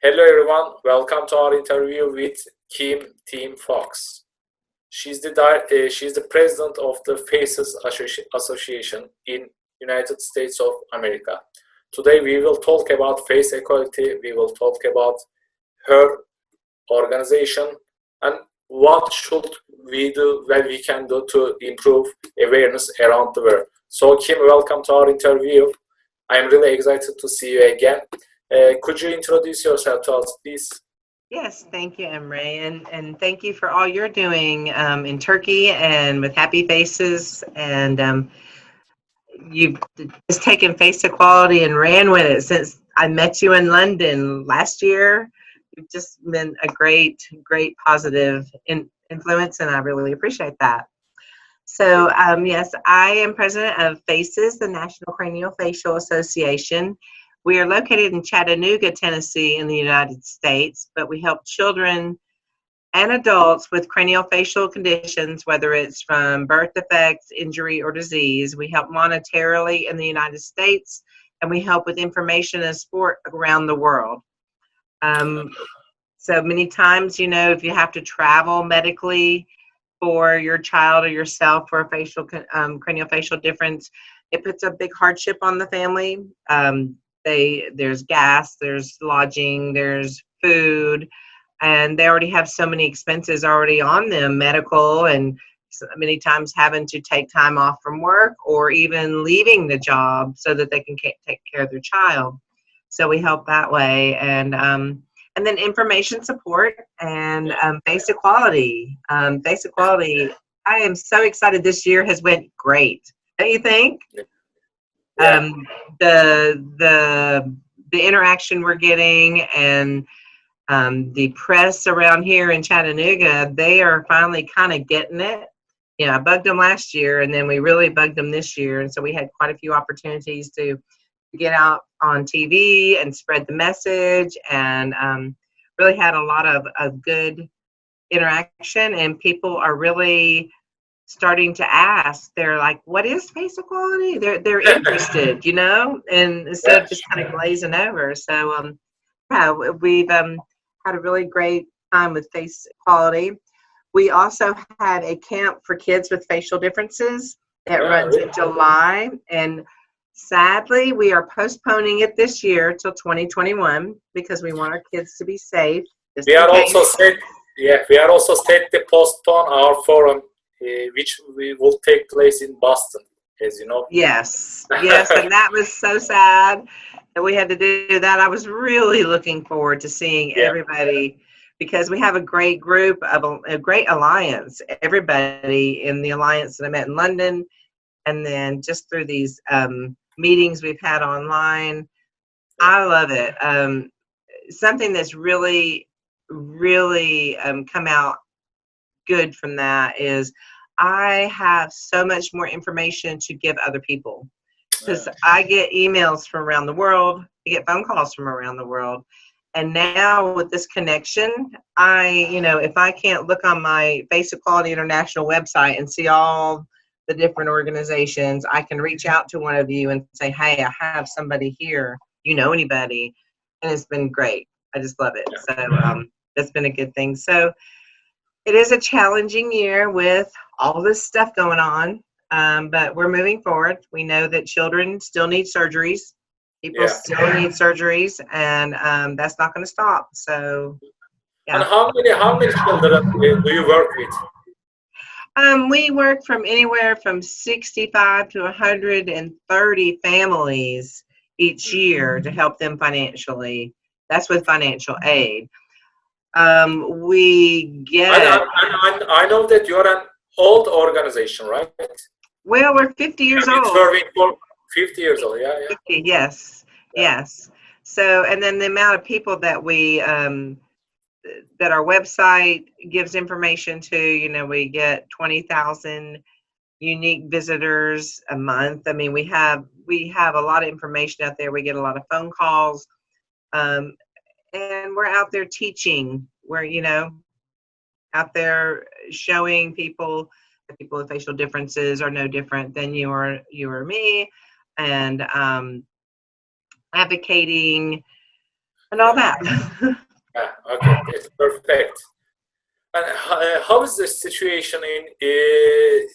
Hello everyone, welcome to our interview with Kim Teems Fox. She's the president of the Faces Association in United States of America. Today we will talk about face equality. We will talk about her organization and what should we do, what we can do to improve awareness around the world. So Kim, welcome to our interview. I am really excited to see you again. Could you introduce yourself to us, please? Yes, thank you, Emre, and thank you for all you're doing in Turkey and with Happy Faces. And you've just taken face equality and ran with it since I met you in London last year. You've just been a great positive influence, and I really appreciate that. So, yes, I am president of FACES, the National Craniofacial Association. We are located in Chattanooga, Tennessee, in the United States, but we help children and adults with craniofacial conditions, whether it's from birth defects, injury, or disease. We help monetarily in the United States, and we help with information and support around the world. So many times, if you have to travel medically for your child or yourself for a facial craniofacial difference, it puts a big hardship on the family. There's gas, there's lodging, there's food, and they already have so many expenses already on them, medical, and so many times having to take time off from work or even leaving the job so that they can take care of their child. So we help that way, and then information support and face equality. Face equality. I am so excited. This year has went great. Don't you think? Yeah. The interaction we're getting and the press around here in Chattanooga, they are finally kind of getting it. I bugged them last year, and then we really bugged them this year, and so we had quite a few opportunities to get out on TV and spread the message, and really had a lot of good interaction, and people are really starting to ask. They're like, what is face equality? They're interested, and instead of just kind of glazing over. So yeah, we've had a really great time with face equality. We also had a camp for kids with facial differences that runs in July, and sadly we are postponing it this year till 2021 because we want our kids to be safe. We are also set to postpone our forum, which will take place in Boston, as you know. Yes, and that was so sad that we had to do that. I was really looking forward to seeing everybody because we have a great group of a great alliance. Everybody in the alliance that I met in London, and then just through these meetings we've had online. I love it. Something that's really come out good from that is I have so much more information to give other people because I get emails from around the world, I get phone calls from around the world, and now with this connection, if I can't look on my Face Equality International website and see all the different organizations, I can reach out to one of you and say, hey, I have somebody here, anybody, and it's been great. I just love it. So that's been a good thing. So it is a challenging year with all this stuff going on, but we're moving forward. We know that children still need surgeries. People still need surgeries, and that's not going to stop. So, yeah. And how many children do you work with? We work from anywhere from 65 to 130 families each year to help them financially. That's with financial aid. We get. I know that you're an old organization, right? Well, we're 50 years old. Serving for 50 years old, yeah. 50, yes. So, and then the amount of people that we that our website gives information to, we get 20,000 unique visitors a month. I mean, we have a lot of information out there. We get a lot of phone calls, and we're out there teaching. We're out there showing people that people with facial differences are no different than you or me, and advocating and all that. Yeah, okay, it's perfect. And how is the situation in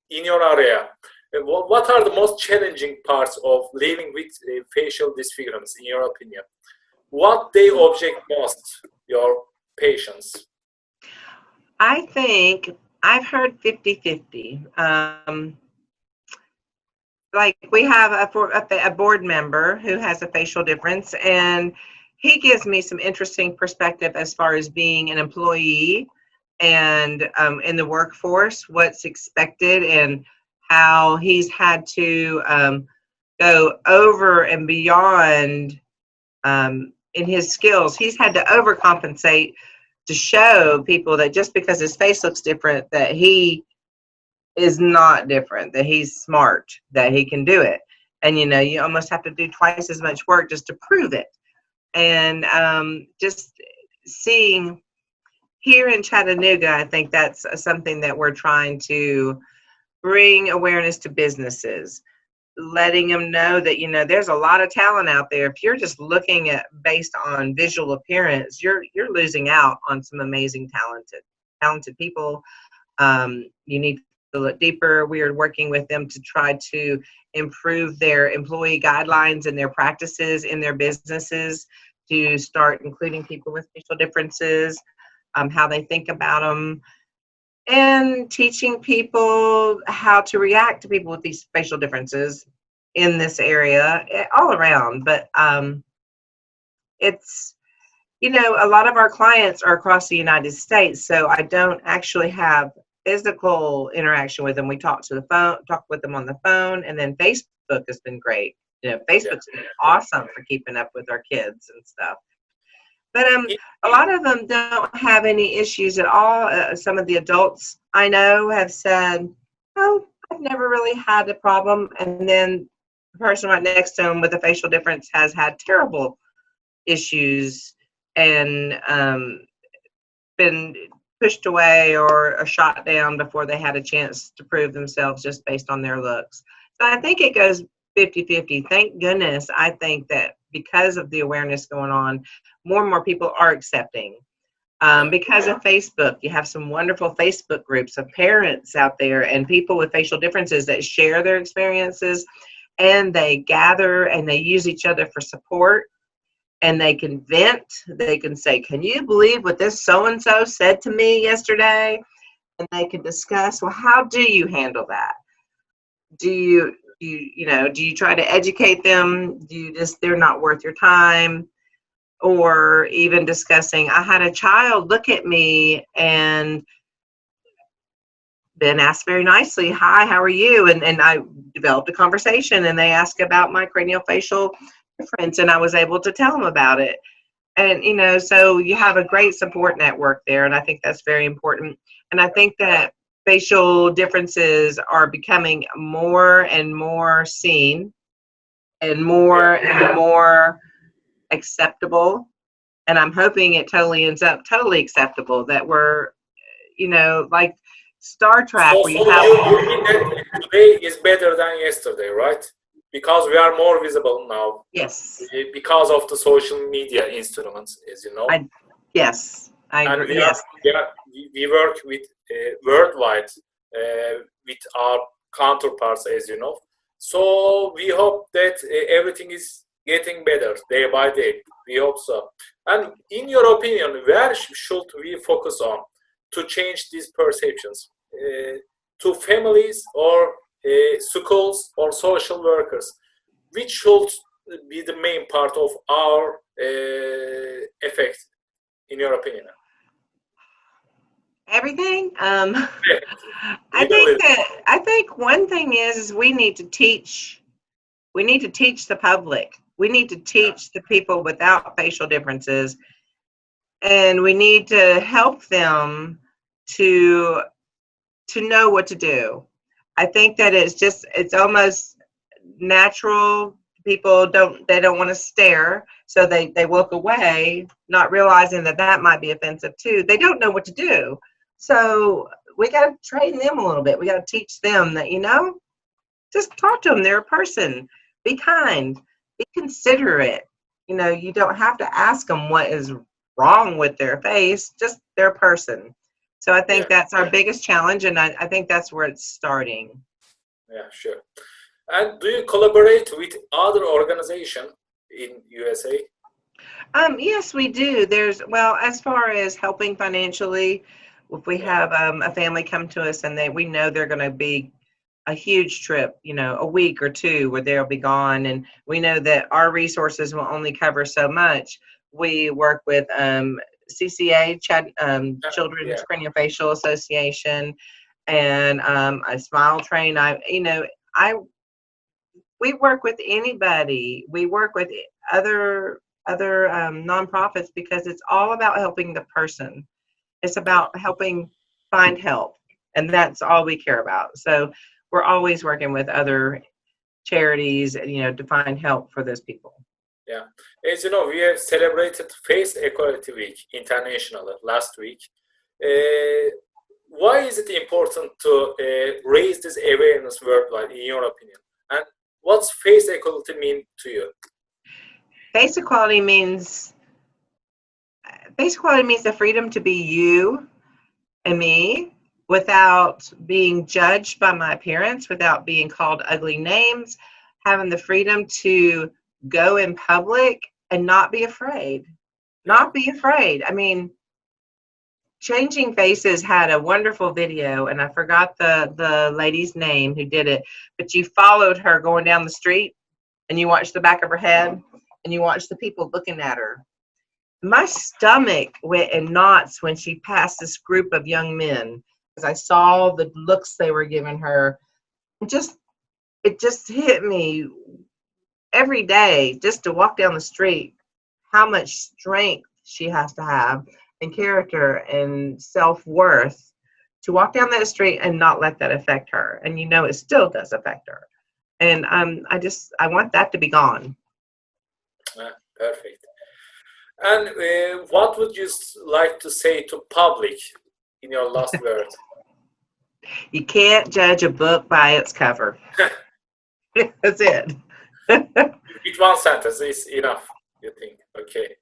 your area? What are the most challenging parts of living with facial disfigurements, in your opinion? What they object most, your patients? I think I've heard 50-50. Like we have a board member who has a facial difference, and he gives me some interesting perspective as far as being an employee and in the workforce, what's expected, and how he's had to go over and beyond in his skills. He's had to overcompensate to show people that just because his face looks different, that he is not different, that he's smart, that he can do it. And you almost have to do twice as much work just to prove it. And just seeing here in Chattanooga, I think that's something that we're trying to bring awareness to businesses, letting them know that there's a lot of talent out there. If you're just looking at based on visual appearance, you're losing out on some amazing talented people. You need to look deeper. We are working with them to try to improve their employee guidelines and their practices in their businesses, to start including people with facial differences, how they think about them, and teaching people how to react to people with these facial differences in this area all around. But it's a lot of our clients are across the United States, so I don't actually have physical interaction with them. We talk with them on the phone, and then Facebook has been great. Facebook's been awesome for keeping up with our kids and stuff. But a lot of them don't have any issues at all. Some of the adults I know have said, "Oh, I've never really had a problem," and then the person right next to them with a facial difference has had terrible issues and been pushed away or shot down before they had a chance to prove themselves just based on their looks. So I think it goes 50-50. Thank goodness. I think that because of the awareness going on, more and more people are accepting. Because of Facebook, you have some wonderful Facebook groups of parents out there and people with facial differences that share their experiences, and they gather and they use each other for support. And they can vent. They can say, "Can you believe what this so-and-so said to me yesterday?" And they can discuss, well, how do you handle that? Do you try to educate them? Do you just, they're not worth your time? Or even discussing, I had a child look at me and then asked very nicely, "Hi, how are you?" And I developed a conversation, and they asked about my craniofacial difference, and I was able to tell them about it. And so you have a great support network there, and I think that's very important. And I think that facial differences are becoming more and more seen and more acceptable. And I'm hoping it totally ends up totally acceptable, that we're like Star Trek, So where you mean that today is better than yesterday, right? Because we are more visible now. Yes. Because of the social media instruments, as you know. Yes, I agree. And we work with worldwide with our counterparts, as you know. So we hope that everything is getting better day by day. We hope so. And in your opinion, where should we focus on to change these perceptions? To families or schools or social workers? Which should be the main part of our effect, in your opinion? Everything. I think one thing is we need to teach. We need to teach the public. We need to teach the people without facial differences, and we need to help them to know what to do. I think that it's almost natural. People don't want to stare, so they walk away, not realizing that might be offensive too. They don't know what to do. So we got to train them a little bit. We got to teach them that, just talk to them. They're a person. Be kind. Be considerate. you know, you don't have to ask them what is wrong with their face, just their person. So I think that's our biggest challenge, and I think that's where it's starting. Yeah, sure. And do you collaborate with other organizations in USA? Yes, we do. Well, as far as helping financially, if we have a family come to us and we know they're going to be a huge trip, you know, a week or two where they'll be gone, and we know that our resources will only cover so much, we work with CCA, Children's Craniofacial Association, and a Smile Train. We work with anybody. We work with other nonprofits because it's all about helping the person. It's about helping find help, and that's all we care about. So we're always working with other charities, you know, to find help for those people. Yeah, as you know, we have celebrated Face Equality Week internationally last week. Why is it important to raise this awareness worldwide, in your opinion? And what's face equality mean to you? Face equality means the freedom to be you and me without being judged by my appearance, without being called ugly names, having the freedom to go in public and not be afraid. Not be afraid. I mean, Changing Faces had a wonderful video, and I forgot the lady's name who did it, but you followed her going down the street, and you watched the back of her head, and you watched the people looking at her. My stomach went in knots when she passed this group of young men, because I saw the looks they were giving her. It just hit me every day just to walk down the street, how much strength she has to have and character and self-worth to walk down that street and not let that affect her. And you know, it still does affect her. And I want that to be gone. Perfect. And what would you like to say to public in your last word? You can't judge a book by its cover. That's it. With one sentence is enough, you think? Okay.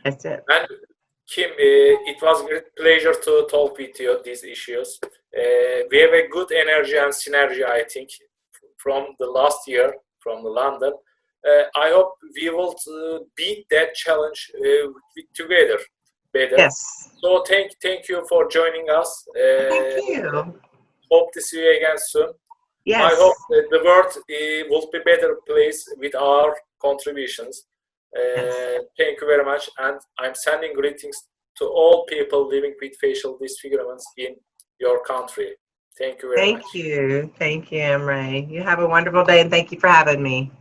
That's it. And Kim, it was a great pleasure to talk with you these issues. We have a good energy and synergy, I think, from the last year from London. I hope we will beat that challenge together better. Yes. So thank you for joining us. Thank you. Hope to see you again soon. Yes. I hope the world will be a better place with our contributions. Thank you very much, and I'm sending greetings to all people living with facial disfigurements in your country. Thank you very much. Thank you, Emre. You have a wonderful day, and thank you for having me.